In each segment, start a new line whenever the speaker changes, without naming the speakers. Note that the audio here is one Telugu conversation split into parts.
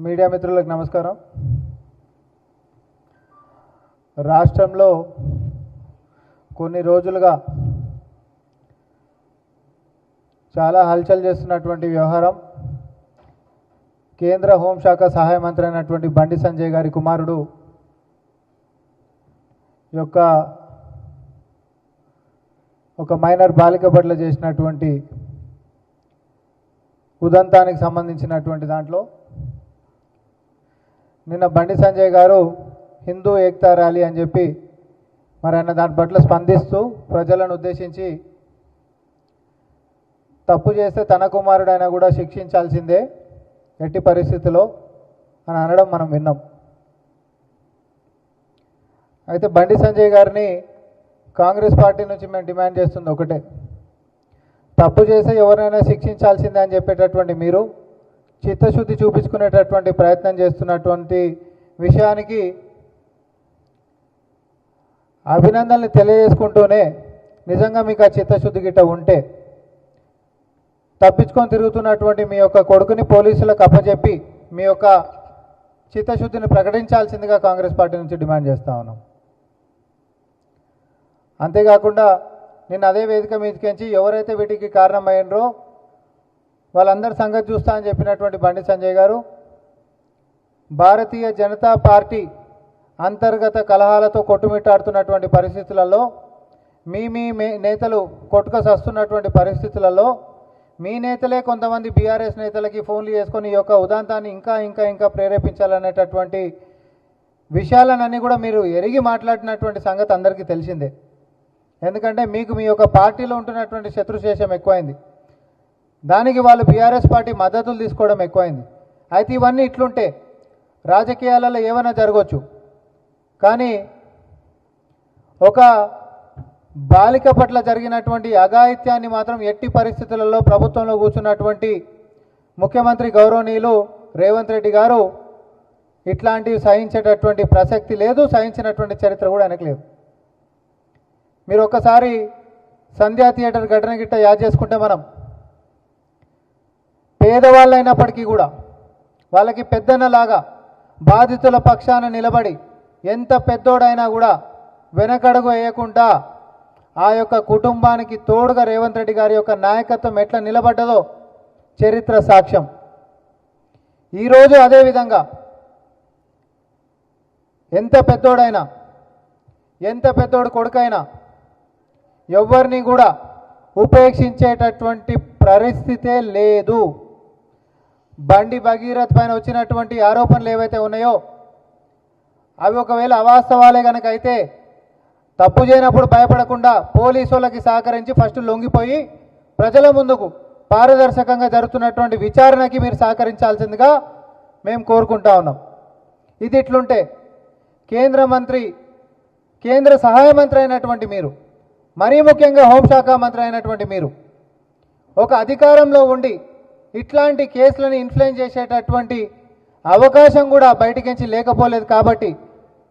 మీడియా మిత్రులకు నమస్కారం. రాష్ట్రంలో కొన్ని రోజులుగా చాలా హల్చల్ చేస్తున్నటువంటి వ్యవహారం కేంద్ర హోంశాఖ సహాయ మంత్రి అయినటువంటి బండి సంజయ్ గారి కుమారుడు యొక్క ఒక మైనర్ బాలిక పట్ల చేసినటువంటి ఉదంతానికి సంబంధించినటువంటి దాంట్లో నిన్న బండి సంజయ్ గారు హిందూ ఏక్తా ర్యాలీ అని చెప్పి మరి ఆయన దాని పట్ల స్పందిస్తూ ప్రజలను ఉద్దేశించి తప్పు చేస్తే తన కుమారుడైనా కూడా శిక్షించాల్సిందే ఎట్టి పరిస్థితిలో అని అనడం మనం విన్నాం. అయితే బండి సంజయ్ గారిని కాంగ్రెస్ పార్టీ నుంచి మేము డిమాండ్ చేస్తుంది ఒకటే, తప్పు చేస్తే ఎవరైనా శిక్షించాల్సిందే అని చెప్పేటటువంటి మీరు చిత్తశుద్ధి చూపించుకునేటటువంటి ప్రయత్నం చేస్తున్నటువంటి విషయానికి అభినందనలు తెలియజేసుకుంటూనే నిజంగా మీకు ఆ చిత్తశుద్ధి గిట్ట ఉంటే తప్పించుకొని తిరుగుతున్నటువంటి మీ యొక్క కొడుకుని పోలీసులకు అప్పచెప్పి మీ యొక్క చిత్తశుద్ధిని ప్రకటించాల్సిందిగా కాంగ్రెస్ పార్టీ నుంచి డిమాండ్ చేస్తూ ఉన్నాం. అంతేకాకుండా నిన్న అదే వేదిక మీదకించి ఎవరైతే వీటికి కారణమైనరో వాళ్ళందరి సంగతి చూస్తా అని చెప్పినటువంటి బండి సంజయ్ గారు భారతీయ జనతా పార్టీ అంతర్గత కలహాలతో కొట్టుమిట్టాడుతున్నటువంటి పరిస్థితులలో మీ నేతలు కొట్టుకసస్తున్నటువంటి పరిస్థితులలో మీ నేతలే కొంతమంది బీఆర్ఎస్ నేతలకి ఫోన్లు చేసుకొని ఈ యొక్క ఉదంతాన్ని ఇంకా ప్రేరేపించాలనేటటువంటి విషయాలన్నీ కూడా మీరు ఎరిగి మాట్లాడినటువంటి సంగతి అందరికీ తెలిసిందే. ఎందుకంటే మీకు మీ యొక్క పార్టీలో ఉంటున్నటువంటి శత్రుశేషం ఎక్కువైంది, దానికి వాళ్ళు బీఆర్ఎస్ పార్టీ మద్దతులు తీసుకోవడం ఎక్కువైంది. అయితే ఇవన్నీ ఇట్లుంటే రాజకీయాలలో ఏమైనా జరగవచ్చు, కానీ ఒక బాలిక పట్ల జరిగినటువంటి అఘాయిత్యాన్ని మాత్రం ఎట్టి పరిస్థితులలో ప్రభుత్వంలో కూర్చున్నటువంటి ముఖ్యమంత్రి గౌరవనీయులు రేవంత్ రెడ్డి గారు ఇట్లాంటివి సహించేటటువంటి ప్రసక్తి లేదు, సహించినటువంటి చరిత్ర కూడా ఆయనకు లేదు. మీరు ఒక్కసారి సంధ్యా థియేటర్ ఘటన గిట్ట యాద్ చేసుకుంటే మనం పేదవాళ్ళైనప్పటికీ కూడా వాళ్ళకి పెద్దన్నలాగా బాధితుల పక్షాన నిలబడి ఎంత పెద్దోడైనా కూడా వెనకడుగు వేయకుండా ఆ యొక్క కుటుంబానికి తోడుగా రేవంత్ రెడ్డి గారి యొక్క నాయకత్వం ఎట్లా నిలబడ్డదో చరిత్ర సాక్ష్యం. ఈరోజు అదేవిధంగా ఎంత పెద్దోడు కొడుకైనా ఎవరిని కూడా ఉపేక్షించేటటువంటి పరిస్థితే లేదు. బండి భగీరథ్ పైన వచ్చినటువంటి ఆరోపణలు ఏవైతే ఉన్నాయో అవి ఒకవేళ అవాస్తవాలే కనుక అయితే తప్పు చేయనప్పుడు భయపడకుండా పోలీసు వాళ్ళకి సహకరించి ఫస్ట్ లొంగిపోయి ప్రజల ముందుకు పారదర్శకంగా జరుగుతున్నటువంటి విచారణకి మీరు సహకరించాల్సిందిగా మేము కోరుకుంటా ఉన్నాం. ఇది ఇట్లుంటే కేంద్ర సహాయ మంత్రి అయినటువంటి మీరు, మరీ ముఖ్యంగా హోంశాఖ మంత్రి అయినటువంటి మీరు ఒక అధికారంలో ఉండి ఇట్లాంటి కేసులను ఇన్ఫ్లుయెన్స్ చేసేటటువంటి అవకాశం కూడా బయటికించి లేకపోలేదు. కాబట్టి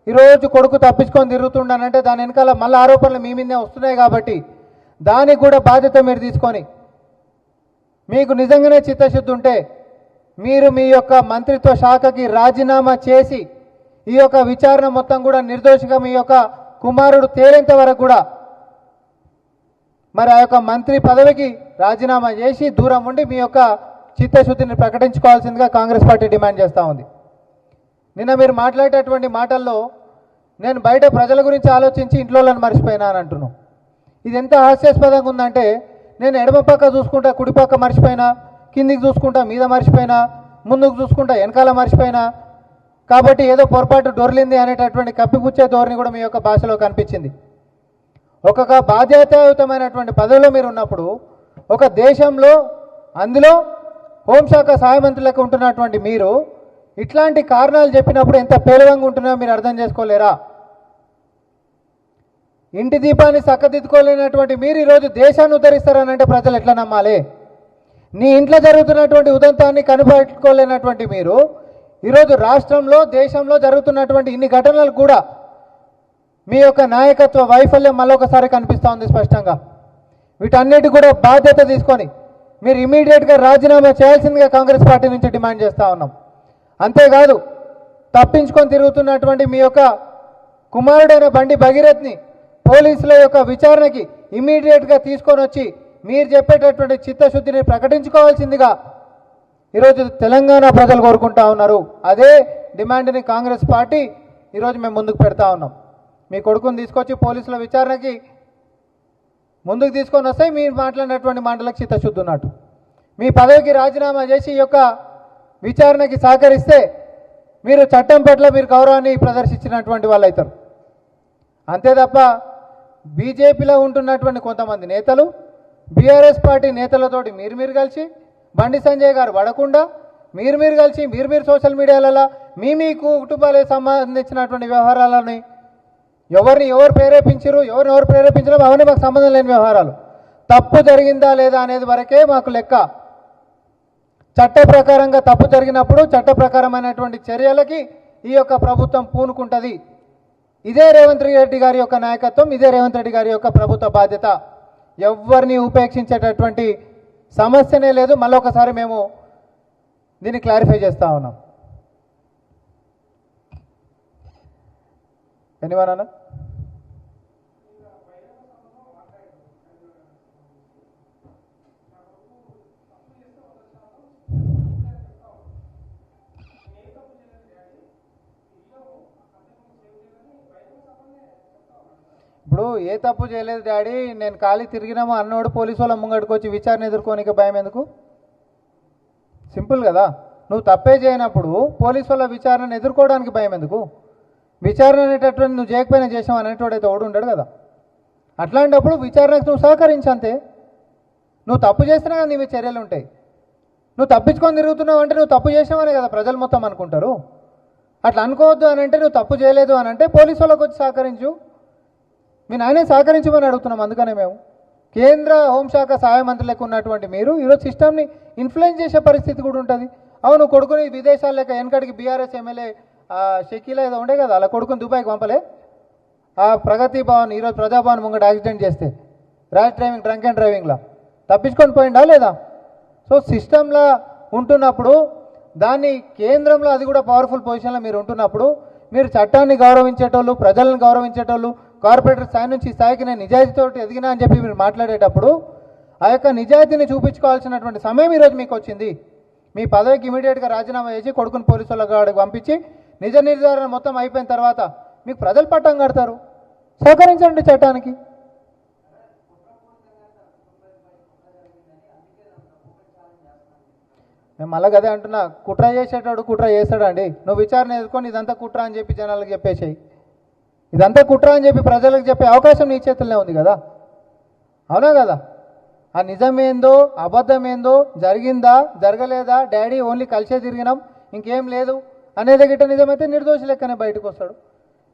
ఈరోజు కొడుకు తప్పించుకొని తిరుగుతుండనంటే దాని వెనకాల మళ్ళీ ఆరోపణలు మీ మీదే వస్తున్నాయి. కాబట్టి దానికి కూడా బాధ్యత మీరు తీసుకొని మీకు నిజంగానే చిత్తశుద్ధి ఉంటే మీరు మీ యొక్క మంత్రిత్వ శాఖకి రాజీనామా చేసి ఈ యొక్క విచారణ మొత్తం కూడా నిర్దోషిగా మీ యొక్క కుమారుడు తేలేంత వరకు కూడా మరి ఆ యొక్క మంత్రి పదవికి రాజీనామా చేసి దూరం ఉండి మీ యొక్క చిత్తశుద్ధిని ప్రకటించుకోవాల్సిందిగా కాంగ్రెస్ పార్టీ డిమాండ్ చేస్తూ ఉంది. నిన్న మీరు మాట్లాడేటటువంటి మాటల్లో నేను బయట ప్రజల గురించి ఆలోచించి ఇంట్లో మర్చిపోయినా అని అంటున్నాను. ఇది ఎంత హాస్యాస్పదంగా ఉందంటే నేను ఎడమ పక్క చూసుకుంటా కుడి పక్క మర్చిపోయినా, కిందికి చూసుకుంటా మీద మర్చిపోయినా, ముందుకు చూసుకుంటా వెనకాల మర్చిపోయినా, కాబట్టి ఏదో పొరపాటు దొరికింది అనేటటువంటి కప్పిపుచ్చే ధోరణి కూడా మీ యొక్క భాషలో కనిపించింది. ఒక బాధ్యతాయుతమైనటువంటి పదవిలో మీరు ఉన్నప్పుడు ఒక దేశంలో అందులో హోంశాఖ సహాయ మంత్రులకు ఉంటున్నటువంటి మీరు ఇట్లాంటి కారణాలు చెప్పినప్పుడు ఎంత పేలవంగా ఉంటున్నారో మీరు అర్థం చేసుకోలేరా? ఇంటి దీపాన్ని చక్కదిద్దుకోలేనటువంటి మీరు ఈరోజు దేశాన్ని ఉద్ధరిస్తారనంటే ప్రజలు ఎట్లా నమ్మాలి? నీ ఇంట్లో జరుగుతున్నటువంటి ఉదంతాన్ని కనిపెట్టుకోలేనటువంటి మీరు ఈరోజు రాష్ట్రంలో దేశంలో జరుగుతున్నటువంటి ఇన్ని ఘటనలు కూడా మీ యొక్క నాయకత్వ వైఫల్యం మళ్ళొకసారి కనిపిస్తూ ఉంది స్పష్టంగా. వీటన్నిటి కూడా బాధ్యత తీసుకొని మీరు ఇమీడియట్గా రాజీనామా చేయాల్సిందిగా కాంగ్రెస్ పార్టీ నుంచి డిమాండ్ చేస్తూ ఉన్నాం. అంతేకాదు తప్పించుకొని తిరుగుతున్నటువంటి మీ యొక్క కుమారుడైన బండి భగీరథ్ని పోలీసుల యొక్క విచారణకి ఇమీడియట్గా తీసుకొని వచ్చి మీరు చెప్పేటటువంటి చిత్తశుద్ధిని ప్రకటించుకోవాల్సిందిగా ఈరోజు తెలంగాణ ప్రజలు కోరుకుంటా ఉన్నారు. అదే డిమాండ్ని కాంగ్రెస్ పార్టీ ఈరోజు మేము ముందుకు పెడతా ఉన్నాం. మీ కొడుకుని తీసుకొచ్చి పోలీసుల విచారణకి ముందుకు తీసుకొని వస్తే మీరు మాట్లాడినటువంటి మాటలకు చిత్తశుద్ధి ఉన్నట్టు. మీ పదవికి రాజీనామా చేసి ఈ యొక్క విచారణకి సహకరిస్తే మీరు చట్టం పట్ల మీరు గౌరవాన్ని ప్రదర్శించినటువంటి వాళ్ళు అవుతారు. అంతే తప్ప బీజేపీలో ఉంటున్నటువంటి కొంతమంది నేతలు బీఆర్ఎస్ పార్టీ నేతలతోటి మీరు కలిసి బండి సంజయ్ గారు పడకుండా మీరు కలిసి మీరు సోషల్ మీడియాలలో మీ కుటుంబాలకు సంబంధించినటువంటి వ్యవహారాలని ఎవరు ప్రేరేపించరు ఎవరు ప్రేరేపించడం అవన్నీ మాకు సంబంధం లేని వ్యవహారాలు. తప్పు జరిగిందా లేదా అనేది వరకే మాకు లెక్క. చట్ట ప్రకారంగా తప్పు జరిగినప్పుడు చట్ట ప్రకారమైనటువంటి చర్యలకి ఈ యొక్క ప్రభుత్వం పూనుకుంటుంది. ఇదే రేవంత్ రెడ్డి గారి యొక్క నాయకత్వం, ఇదే రేవంత్ రెడ్డి గారి యొక్క ప్రభుత్వ బాధ్యత. ఎవరిని ఉపేక్షించేటటువంటి సమస్యనే లేదు. మళ్ళొకసారి మేము దీన్ని క్లారిఫై చేస్తూ ఉన్నాం. ఎనివనా ఇప్పుడు ఏ తప్పు చేయలేదు డాడీ, నేను ఖాళీ తిరిగినామో అన్నోడు పోలీసు వాళ్ళ ముంగడికి వచ్చి విచారణ ఎదుర్కోనికి భయం ఎందుకు? సింపుల్ కదా. నువ్వు తప్పే చేయనప్పుడు పోలీసు వాళ్ళ విచారణను ఎదుర్కోవడానికి భయం ఎందుకు? విచారణ అనేటటువంటి నువ్వు చేయకపోయినా చేసావు అనేటోడైతే ఓడు ఉండడు కదా. అట్లాంటప్పుడు విచారణకు నువ్వు సహకరించంతే. నువ్వు తప్పు చేసినా కానీ నీ చర్యలు ఉంటాయి. నువ్వు తప్పించుకొని తిరుగుతున్నావు అంటే నువ్వు తప్పు చేసావనే కదా ప్రజలు మొత్తం అనుకుంటారు. అట్లా అనుకోవద్దు అని అంటే నువ్వు తప్పు చేయలేదు అని అంటే పోలీసు వాళ్ళకి వచ్చి సహకరించు. మీ నాయనే సహకరించమని అడుగుతున్నాం. అందుకనే మేము కేంద్ర హోంశాఖ సహాయ మంత్రి లెక్క ఉన్నటువంటి మీరు ఈరోజు సిస్టమ్ని ఇన్ఫ్లుయెన్స్ చేసే పరిస్థితి కూడా ఉంటుంది. అవును, కొడుకుని విదేశాల లెక్క వెనకడికి బీఆర్ఎస్ ఎమ్మెల్యే షకీలా ఏదో ఉండే కదా, అలా కొడుకుని దుబాయ్కి పంపలే. ఆ ప్రగతి భవన్ ఈరోజు ప్రజాభవన్ ముంగట యాక్సిడెంట్ చేస్తే డ్రంక్ అండ్ డ్రైవింగ్లా తప్పించుకొని పోయిందా లేదా? సో సిస్టంలో ఉంటున్నప్పుడు దాన్ని కేంద్రంలో అది కూడా పవర్ఫుల్ పొజిషన్లో మీరు ఉంటున్నప్పుడు మీరు చట్టాన్ని గౌరవించేటోళ్ళు, ప్రజలను గౌరవించేటోళ్ళు, కార్పొరేటర్ స్థాయి నుంచి స్థాయికి నేను నిజాయితీతో ఎదిగినా అని చెప్పి మీరు మాట్లాడేటప్పుడు ఆ యొక్క నిజాయితీని చూపించుకోవాల్సినటువంటి సమయం ఈరోజు మీకు వచ్చింది. మీ పదవికి ఇమీడియట్గా రాజీనామా చేసి కొడుకుని పోలీసు వాళ్ళకి పంపించి నిజ నిర్ధారణ మొత్తం అయిపోయిన తర్వాత మీకు ప్రజలు పట్టం కడతారు. సహకరించండి చట్టానికి. నేను మళ్ళీ అదే అంటున్నా, కుట్ర చేసేటాడు కుట్ర చేస్తాడండి. నువ్వు విచారణ ఎదుర్కొని ఇదంతా కుట్ర అని చెప్పి జనాలకు చెప్పేసేయి. ఇదంతా కుట్ర అని చెప్పి ప్రజలకు చెప్పే అవకాశం నీ చేతుల్లో ఉంది కదా. అవునా కదా? ఆ నిజమేందో అబద్ధమేందో, జరిగిందా జరగలేదా, డాడీ ఓన్లీ కలిసే తిరిగినాం ఇంకేం లేదు అనేది గిట్ట నిజమైతే నిర్దోషి లెక్కనే బయటకు వస్తాడు.